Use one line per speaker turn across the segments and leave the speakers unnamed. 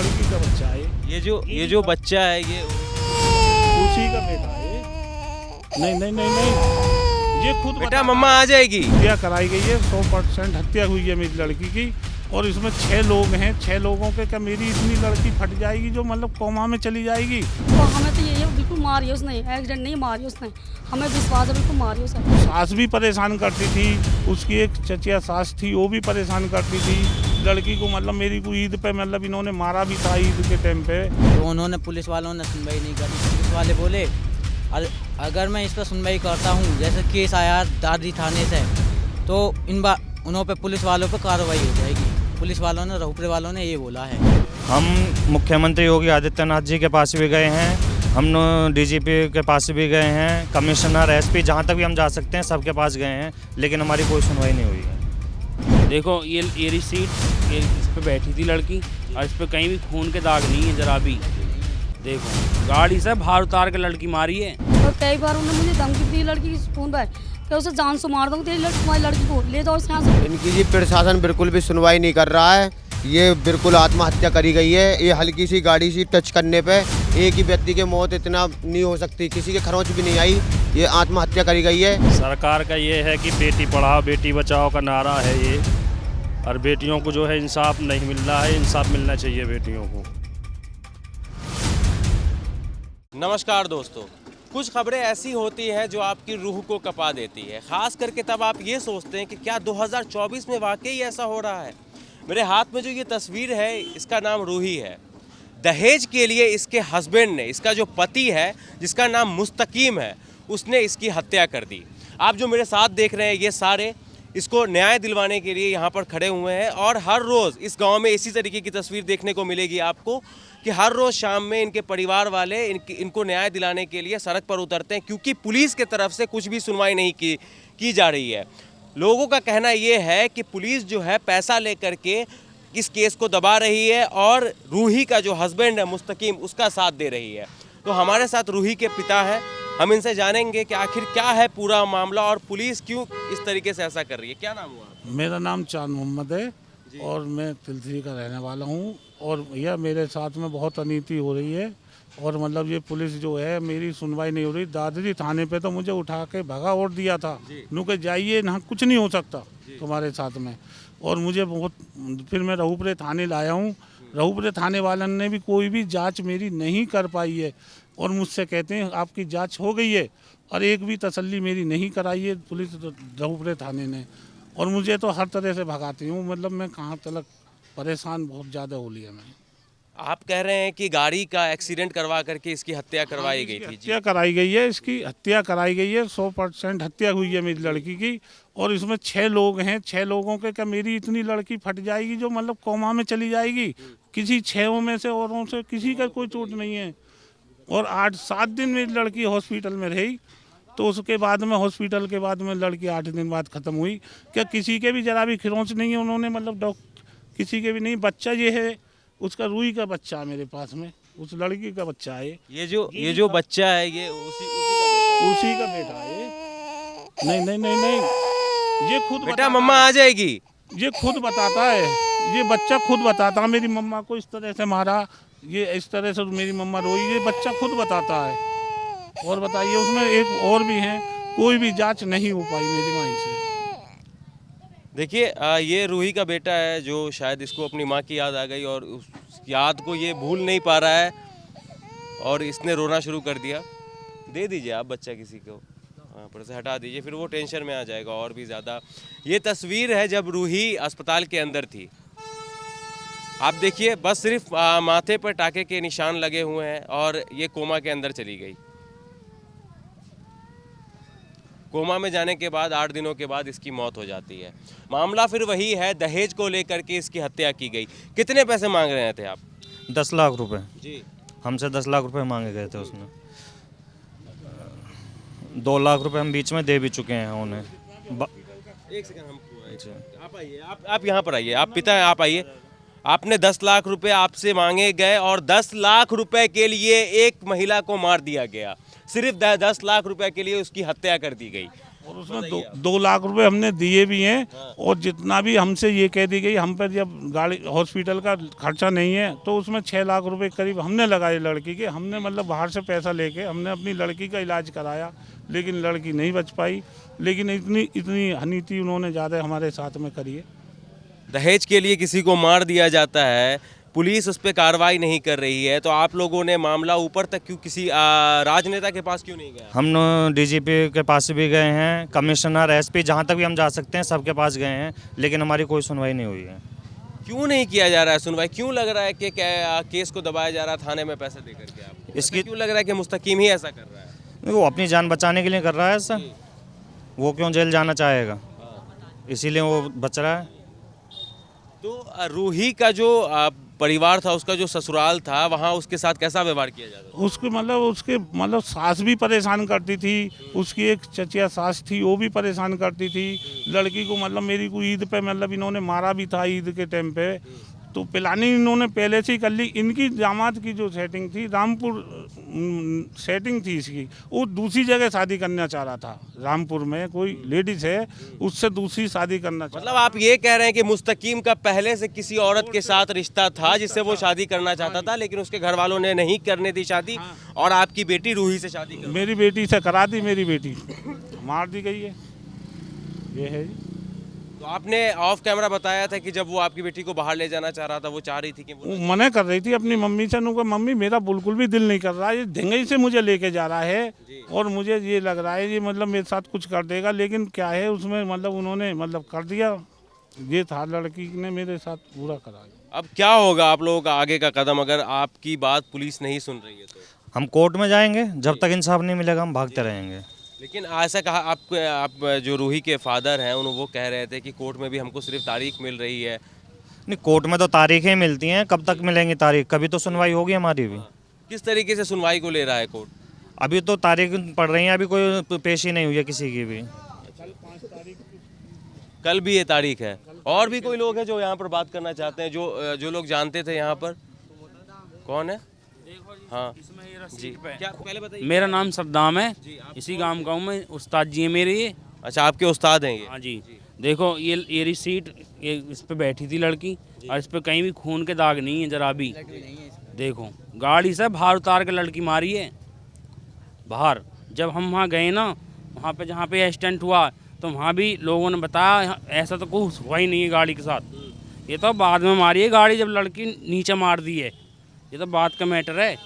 लड़की का बच्चा है
ये जो बच्चा है ये
उसी का बेटा है। नहीं नहीं नहीं नहीं, ये खुद
बेटा मम्मा आ जाएगी।
हत्या कराई गई है, 100% हत्या हुई है मेरी लड़की की। और इसमें 6 लोग हैं, 6 लोगों के क्या मेरी इतनी लड़की फट जाएगी जो मतलब कोमा में चली जाएगी।
तो हमें तो ये बिल्कुल मारी उसने, एक्सीडेंट नहीं मारी उसने, हमें विश्वास है बिल्कुल मारी उसने।
सास भी परेशान करती थी, उसकी एक चचिया सास थी वो भी परेशान करती थी लड़की को। मतलब मेरी को ईद पे मतलब इन्होंने मारा भी था ईद के टाइम पे।
तो उन्होंने पुलिस वालों ने सुनवाई नहीं करी। पुलिस वाले बोले अगर मैं इस पर सुनवाई करता हूँ, जैसे केस आया दादरी थाने से, तो उन्हों पे पुलिस वालों पर कार्रवाई हो जाएगी। पुलिस वालों ने, रहुपुरे वालों ने ये बोला है।
हम मुख्यमंत्री योगी आदित्यनाथ जी के पास भी गए हैं, हम डीजीपी के पास भी गए हैं, कमिश्नर एसपी जहाँ तक भी हम जा सकते हैं सबके पास गए हैं, लेकिन हमारी कोई सुनवाई नहीं हुई है।
देखो ये रिसीट, इस पे बैठी थी लड़की और इस पे कहीं भी खून के दाग नहीं है जरा भी। देखो गाड़ी से बाहर उतार के लड़की मारी है।
और कई बार उन्होंने मुझे धमकी दी लड़की की फोन पर कि उसे जान से मार दूंगा, तुम्हारी लड़की को ले जाओ यहाँ से।
इनकी जी प्रशासन बिल्कुल भी सुनवाई नहीं कर रहा है। ये बिल्कुल आत्महत्या करी गई है। ये हल्की सी गाड़ी सी टच करने पे एक ही व्यक्ति की मौत इतना नहीं हो सकती, किसी के खरोंच भी नहीं आई, ये आत्महत्या करी गई है।
सरकार का ये है कि बेटी पढ़ाओ बेटी बचाओ का नारा है ये, और बेटियों को जो है इंसाफ नहीं मिल रहा है, इंसाफ मिलना चाहिए बेटियों को।
नमस्कार दोस्तों, कुछ खबरें ऐसी होती हैं जो आपकी रूह को कपा देती है, खास करके तब आप ये सोचते हैं कि क्या 2024 में वाकई ऐसा हो रहा है। मेरे हाथ में जो ये तस्वीर है इसका नाम रूही है। दहेज के लिए इसके हस्बैंड ने, इसका जो पति है जिसका नाम मुस्तकीम है, उसने इसकी हत्या कर दी। आप जो मेरे साथ देख रहे हैं ये सारे इसको न्याय दिलवाने के लिए यहाँ पर खड़े हुए हैं। और हर रोज़ इस गांव में इसी तरीके की तस्वीर देखने को मिलेगी आपको कि हर रोज़ शाम में इनके परिवार वाले इनको न्याय दिलाने के लिए सड़क पर उतरते हैं, क्योंकि पुलिस की तरफ से कुछ भी सुनवाई नहीं की जा रही है। लोगों का कहना ये है कि पुलिस जो है पैसा लेकर के इस केस को दबा रही है और रूही का जो हस्बैंड है मुस्तकीम, उसका साथ दे रही है। तो हमारे साथ रूही के पिता हैं, हम इनसे जानेंगे कि आखिर क्या है पूरा मामला और पुलिस क्यों इस तरीके से ऐसा कर रही है। क्या नाम हुआ आपका?
मेरा नाम चांद मोहम्मद है और मैं तिलथरी का रहने वाला हूँ। और भैया मेरे साथ में बहुत अनीति हो रही है और मतलब ये पुलिस जो है मेरी सुनवाई नहीं हो रही। दादरी थाने पे तो मुझे उठा के भगा और दिया था, नू के जाइए ना, कुछ नहीं हो सकता तुम्हारे साथ में। और मुझे बहुत, फिर मैं रहुपुरे थाने लाया हूँ। रहुपुरे थाने वालन ने भी कोई भी जांच मेरी नहीं कर पाई है और मुझसे कहते हैं आपकी जांच हो गई है, और एक भी तसल्ली मेरी नहीं कराई है पुलिस रहुपुरे थाने ने। और मुझे तो हर तरह से भगाती हूँ, मतलब मैं कहाँ तक परेशान बहुत ज़्यादा हो लिया मैं।
आप कह रहे हैं कि गाड़ी का एक्सीडेंट करवा करके इसकी हत्या करवाई गई थी।
हत्या कराई गई है, इसकी हत्या कराई गई है, 100% हत्या हुई है मेरी लड़की की। और इसमें 6 लोग हैं, 6 लोगों के क्या मेरी इतनी लड़की फट जाएगी जो मतलब कोमा में चली जाएगी। किसी 6 में से औरों से किसी का कोई चोट नहीं है। और 8-7 दिन मेरी लड़की हॉस्पिटल में रही, तो उसके बाद में हॉस्पिटल के बाद में लड़की 8 दिन बाद ख़त्म हुई। क्या किसी के भी जरा भी खिरोंच नहीं है उन्होंने, मतलब डॉक्टर किसी के भी नहीं। बच्चा ये है उसका, रूही का बच्चा मेरे पास में, उस लड़की का बच्चा है।
ये जो बच्चा है ये
उसी का बेटा है। नहीं नहीं नहीं नहीं, ये खुद
बेटा मम्मा आ जाएगी।
ये खुद बताता है, ये बच्चा खुद बताता है मेरी मम्मा को इस तरह से मारा, ये इस तरह से मेरी मम्मा रोई, ये बच्चा खुद बताता है। और बताइए उसमें एक और भी है, कोई भी जांच नहीं हो पाई मेरी माँ से।
देखिए ये रूही का बेटा है जो शायद इसको अपनी माँ की याद आ गई और उस याद को ये भूल नहीं पा रहा है और इसने रोना शुरू कर दिया। दे दीजिए आप बच्चा किसी को, हाँ पर से हटा दीजिए, फिर वो टेंशन में आ जाएगा और भी ज़्यादा। ये तस्वीर है जब रूही अस्पताल के अंदर थी। आप देखिए बस सिर्फ माथे पर टाके के निशान लगे हुए हैं और ये कोमा के अंदर चली गई। कोमा में जाने के बाद 8 दिनों के बाद इसकी मौत हो जाती है। मामला फिर वही है, दहेज को लेकर के इसकी हत्या की गई। कितने पैसे मांग रहे थे आप?
10 लाख रुपए
जी।
हमसे 10 लाख रुपए मांगे गए थे उसने। 2 लाख रुपए हम बीच में दे भी चुके हैं उन्हें।
एक सेकंड, हम आप आइए, आप यहाँ पर आइए, आप पिता हैं, आप आइए। आपने 10 लाख रुपए आपसे मांगे गए और 10 लाख रुपए के लिए एक महिला को मार दिया गया। सिर्फ 10 लाख रुपए के लिए उसकी हत्या कर दी गई।
और उसमें 2 लाख रुपए हमने दिए भी हैं। और जितना भी हमसे ये कह दी गई हम पर जब गाड़ी हॉस्पिटल का खर्चा नहीं है तो उसमें 6 लाख रुपए करीब हमने लगाए लड़की के। हमने मतलब बाहर से पैसा लेके हमने अपनी लड़की का इलाज कराया, लेकिन लड़की नहीं बच पाई। लेकिन इतनी अनीति उन्होंने ज़्यादा हमारे साथ में करी है।
दहेज के लिए किसी को मार दिया जाता है, पुलिस उस पर कार्रवाई नहीं कर रही है, तो आप लोगों ने मामला ऊपर तक क्यों, किसी राजनेता के पास क्यों नहीं गया?
हम डीजीपी के पास भी गए हैं, कमिश्नर, एसपी, जहाँ तक भी हम जा सकते हैं सबके पास गए हैं, लेकिन हमारी कोई सुनवाई नहीं हुई है।
क्यों नहीं किया जा रहा है सुनवाई? क्यों लग रहा है कि केस को दबाया जा रहा है थाने में पैसे दे करके? आपको
इसकी
क्यों लग रहा है कि मुस्तकीम ही ऐसा कर रहा है?
वो अपनी जान बचाने के लिए कर रहा है ऐसा। वो क्यों जेल जाना चाहेगा, इसीलिए वो बच रहा है।
तो रूही का जो परिवार था, उसका जो ससुराल था, वहाँ उसके साथ कैसा व्यवहार किया जाता था?
उसके मतलब सास भी परेशान करती थी। उसकी एक चचिया सास थी, वो भी परेशान करती थी लड़की को। मतलब मेरी को ईद पे मतलब इन्होंने मारा भी था ईद के टाइम पे। तो प्लानिंग इन्होंने पहले से ही कर ली। इनकी दामाद की जो सेटिंग थी, रामपुर सेटिंग थी इसकी, वो दूसरी जगह शादी करना चाह रहा था। रामपुर में कोई लेडीज है, उससे दूसरी शादी करना चाह
मतलब आप ये कह रहे हैं कि मुस्तकीम का पहले से किसी औरत के साथ रिश्ता था जिससे वो शादी करना चाहता था, लेकिन उसके घर वालों ने नहीं करने दी शादी, और आपकी बेटी रूही से शादी कर?
मेरी बेटी से करा दी, मेरी बेटी मार दी गई है। ये है जी।
तो आपने ऑफ कैमरा बताया था कि जब वो आपकी बेटी को बाहर ले जाना चाह रहा था, वो चाह रही थी कि
वो मना कर रही थी अपनी मम्मी से। उनको मम्मी मेरा बिल्कुल भी दिल नहीं कर रहा है, ये ढंगई से मुझे लेके जा रहा है और मुझे ये लग रहा है ये मतलब मेरे साथ कुछ कर देगा। लेकिन क्या है उसमें मतलब उन्होंने मतलब कर दिया। ये था, लड़की ने मेरे साथ पूरा करा।
अब क्या होगा आप लोगों का आगे का कदम अगर आपकी बात पुलिस नहीं सुन रही है तो?
हम कोर्ट में जाएंगे, जब तक इंसाफ नहीं मिलेगा हम भागते रहेंगे।
लेकिन ऐसा कहा आप जो रूही के फादर हैं वो कह रहे थे कि कोर्ट में भी हमको सिर्फ तारीख मिल रही है।
नहीं, कोर्ट में तो तारीखें मिलती हैं, कब तक मिलेंगी तारीख? कभी तो सुनवाई होगी हमारी भी।
किस तरीके से सुनवाई को ले रहा है कोर्ट?
अभी तो तारीख पड़ रही है, अभी कोई पेश ही नहीं हुई है किसी की भी।
कल भी ये तारीख है। और भी कोई लोग हैं जो यहाँ पर बात करना चाहते हैं, जो लोग जानते थे यहाँ पर? कौन है? हाँ जी, क्या पहले बताइए।
मेरा नाम सद्दाम है, इसी गांव का हूँ मैं। उस्ताद जी है मेरे ये।
अच्छा, आपके उस्ताद हैं ये?
हाँ जी। देखो ये रिसीट, ये इस पे बैठी थी लड़की, और इस पे कहीं भी खून के दाग नहीं है जरा भी। देखो गाड़ी से बाहर उतार के लड़की मारी है बाहर। जब हम वहाँ गए ना, वहाँ पे जहाँ पे एक्सीडेंट हुआ, तो वहाँ भी लोगों ने बताया ऐसा तो कुछ हुआ ही नहीं है गाड़ी के साथ। ये तो बाद में मारी है गाड़ी, जब लड़की नीचे मार दी है। ये तो बात का मैटर है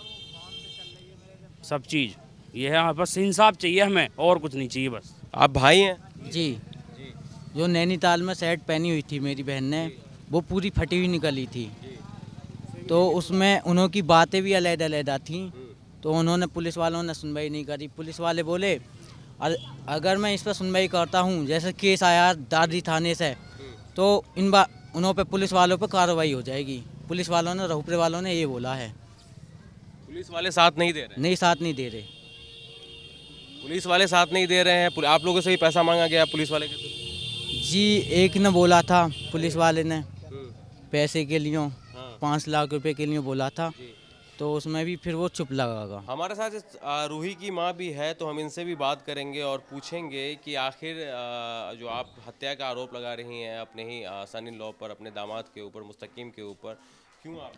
सब चीज़। ये है, बस इंसाफ चाहिए हमें, और कुछ नहीं चाहिए बस।
आप भाई हैं?
जी। जो नैनीताल में शर्ट पहनी हुई थी मेरी बहन ने, वो पूरी फटी हुई निकली थी। तो उसमें उन्होंने बातें भी अलग-अलग थी। तो उन्होंने, पुलिस वालों ने सुनवाई नहीं करी। पुलिस वाले बोले अगर मैं इस पर सुनवाई करता हूँ, जैसे केस आया दादरी थाने से, तो उन्हों पे पुलिस वालों पे कार्रवाई हो जाएगी। पुलिस वालों ने, राहुपुर वालों ने ये बोला है।
पुलिस वाले साथ नहीं दे रहे?
नहीं, साथ नहीं दे रहे।
पुलिस वाले साथ नहीं दे रहे हैं। आप लोगों से भी पैसा मांगा गया पुलिस वाले के?
जी, एक ने बोला था पुलिस वाले ने पैसे के लिए, 5 लाख रुपए के लिए बोला था। तो उसमें भी फिर वो चुप लगा।
हमारे साथ रूही की माँ भी है, तो हम इनसे भी बात करेंगे और पूछेंगे कि आखिर जो आप हत्या का आरोप लगा रही हैं अपने ही सन इन लॉ पर, अपने दामाद के ऊपर, मुस्तकीम के ऊपर, क्यों आप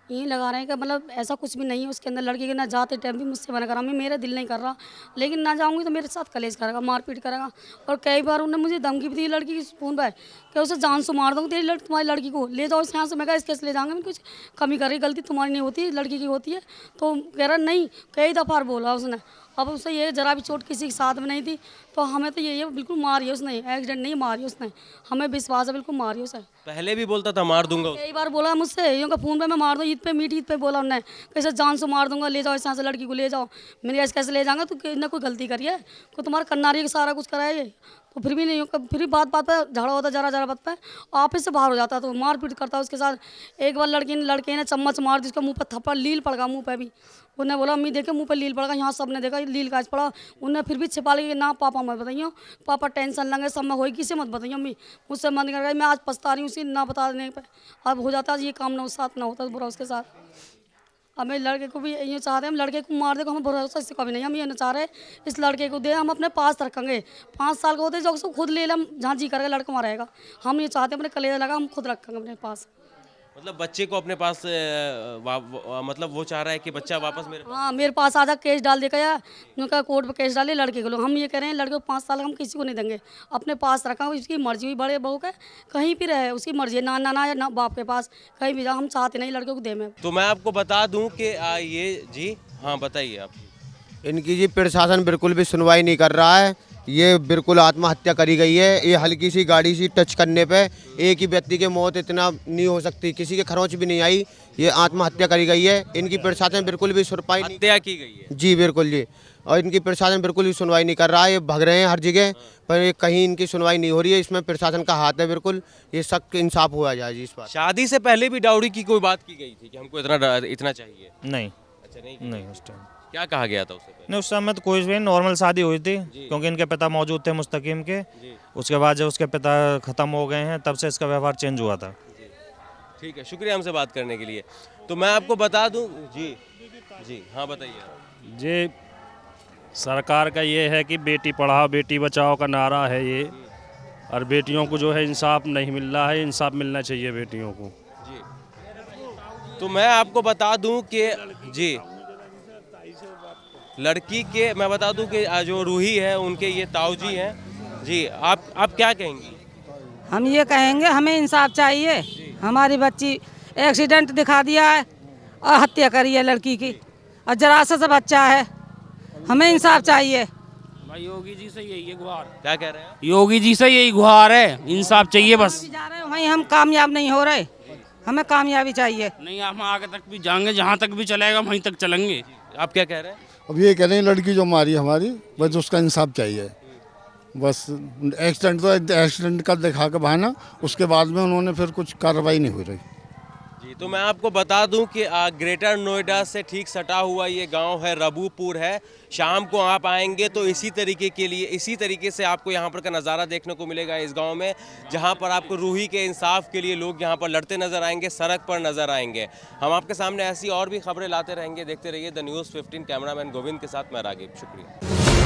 यही लगा रहे हैं कि मतलब ऐसा कुछ भी नहीं है उसके अंदर। लड़की के ना जाते टाइम भी मुझसे मना करा, मैं मेरा दिल नहीं कर रहा, लेकिन ना जाऊंगी तो मेरे साथ कलेश करेगा, मारपीट करेगा। और कई बार उन्होंने मुझे धमकी भी दी लड़की की फ़ोन पर कि उसे जान से मार दूँगी, तेरी तुम्हारी लड़की को ले जाओ यहाँ से। मैं कहा इसके ले जाऊँगा, मैं कुछ कमी कर रही, गलती तुम्हारी नहीं होती, लड़की की होती है। तो कह रहा नहीं, कई दफ़ा बोला उसने। अब उससे ये जरा भी चोट किसी के साथ में नहीं थी। तो हमें तो ये बिल्कुल मारी उसने, एक्सीडेंट नहीं मारी उसने, हमें विश्वास है बिल्कुल मारी उसे।
पहले भी बोलता था मार दूंगा?
कई बार बोला मुझसे, यूँ का फ़ोन पे मैं मार दूँ, ईद पे, मीठी ईद पे बोला उन्होंने, कैसे जान से मार दूंगा, ले जाओ इस यहाँ से लड़की को ले जाओ। मैंने ऐसे कैसे ले जाऊँगा, तो ना कोई गलती करी है, कोई तुम्हारा करना रही है, सारा कुछ कराया ये। तो फिर भी नहीं, फिर भी बात बात पे झगड़ा होता, जरा बात पे ऑफिस से बाहर हो जाता, तो मारपीट करता उसके साथ। एक बार लड़के ने चम्मच मार दी, उसके मुँह पर थप्पड़, लील पड़ गया मुँह पे भी। उन्होंने बोला अम्मी देखे मुँह पे लील पड़ गया, यहाँ सब ने देखा लील काज पड़ा। उन्हें फिर भी छिपा ली, ना पापा मत बताइए, पापा टेंशन लगे, सब में होगी, किसी मत बताइए अम्मी, मुझसे मन कर गई। मैं आज पछता रही हूँ उसी ना बता देने पे। अब हो जाता ये काम ना उस साथ ना होता बुरा उसके साथ। अब मैं लड़के को भी ये चाहते हैं, हम लड़के को मार दे को हमें भरोसा इससे कभी नहीं, हम ये ना चाह रहे इस लड़के को दे हम अपने पास रखेंगे। 5 साल का होते जो उसको खुद ले लें, जहाँ जी करेगा लड़का वहाँ रहेगा। हम ये चाहते हैं अपने कलेजा लगा हम खुद रखेंगे अपने पास।
मतलब बच्चे को अपने पास मतलब वो चाह रहा है कि बच्चा वापस मेरे
हाँ मेरे पास आजा, केस डाल देगा या उनका कोर्ट पर केस डाले लड़के को लोग। हम ये कह रहे हैं लड़के को 5 साल हम किसी को नहीं देंगे, अपने पास रखा। उसकी मर्जी हुई, बड़े बहू का कहीं भी रहे उसकी मर्जी है, ना नाना या ना बाप के पास कहीं भी जाओ, हम चाहते नहीं लड़के को दे में।
तो मैं आपको बता दूं कि ये जी हाँ बताइए आप।
इनकी जी प्रशासन बिल्कुल भी सुनवाई नहीं कर रहा है। ये बिल्कुल आत्महत्या करी गई है। ये हल्की सी गाड़ी सी टच करने पे एक ही व्यक्ति की मौत इतना नहीं हो सकती, किसी के खरोंच भी नहीं आई। ये आत्महत्या करी गई है। इनकी प्रशासन बिल्कुल भी सुनवाई नहीं,
हत्या की गई है
जी बिल्कुल जी। और इनकी प्रशासन बिल्कुल भी सुनवाई नहीं कर रहा है। ये भग रहे हैं हर जगह, पर ये कहीं इनकी सुनवाई नहीं हो रही है। इसमें प्रशासन का हाथ है बिल्कुल। ये सख्त इंसाफ हुआ जाए जी इस बार।
शादी से पहले भी डाउरी की कोई बात की गई थी कि हमको इतना चाहिए?
नहीं
अच्छा नहीं
नहीं उस टाइम
क्या कहा गया था उससे पहले?
नहीं, उस समय तो कोई भी नॉर्मल शादी हुई थी, क्योंकि इनके पिता मौजूद थे मुस्तकीम के। उसके बाद जब उसके पिता ख़त्म हो गए हैं तब से इसका व्यवहार चेंज हुआ था।
ठीक है, शुक्रिया हमसे बात करने के लिए। तो मैं आपको बता दूं जी जी हाँ बताइए।
ये सरकार का ये है कि बेटी पढ़ाओ बेटी बचाओ का नारा है ये, और बेटियों को जो है इंसाफ नहीं मिल रहा है, इंसाफ मिलना चाहिए बेटियों को
जी। तो मैं आपको बता दूं कि जी लड़की के मैं बता दूं कि जो रूही है उनके ये ताऊजी हैं जी। आप क्या कहेंगी?
हम ये कहेंगे हमें इंसाफ चाहिए। हमारी बच्ची एक्सीडेंट दिखा दिया है और हत्या करी है लड़की की, और जरा सा बच्चा है, हमें इंसाफ चाहिए।
भाई योगी जी से यही है गुहार।
क्या कह रहे हैं?
योगी जी से यही गुहार है, इंसाफ चाहिए बस।
जा रहे हैं वहीं हम कामयाब नहीं हो रहे, हमें कामयाबी चाहिए।
नहीं हम आगे तक भी जाएंगे, जहाँ तक भी चलेगा वहीं तक चलेंगे।
आप क्या कह रहे हैं?
अब ये कह रहे हैं लड़की जो मारी हमारी, बस उसका इंसाफ चाहिए। बस एक्सीडेंट तो एक्सीडेंट का दिखा के बहाना, उसके बाद में उन्होंने फिर कुछ कार्रवाई नहीं हो रही
जी। तो मैं आपको बता दूं कि ग्रेटर नोएडा से ठीक सटा हुआ ये गांव है, रबूपुर है। शाम को आप आएंगे तो इसी तरीके से आपको यहाँ पर का नज़ारा देखने को मिलेगा इस गांव में, जहाँ पर आपको रूही के इंसाफ के लिए लोग यहाँ पर लड़ते नजर आएंगे, सड़क पर नजर आएंगे। हम आपके सामने ऐसी और भी खबरें लाते रहेंगे। देखते रहिए द न्यूज़ 15। कैमरामैन गोविंद के साथ मैं रागिब, शुक्रिया।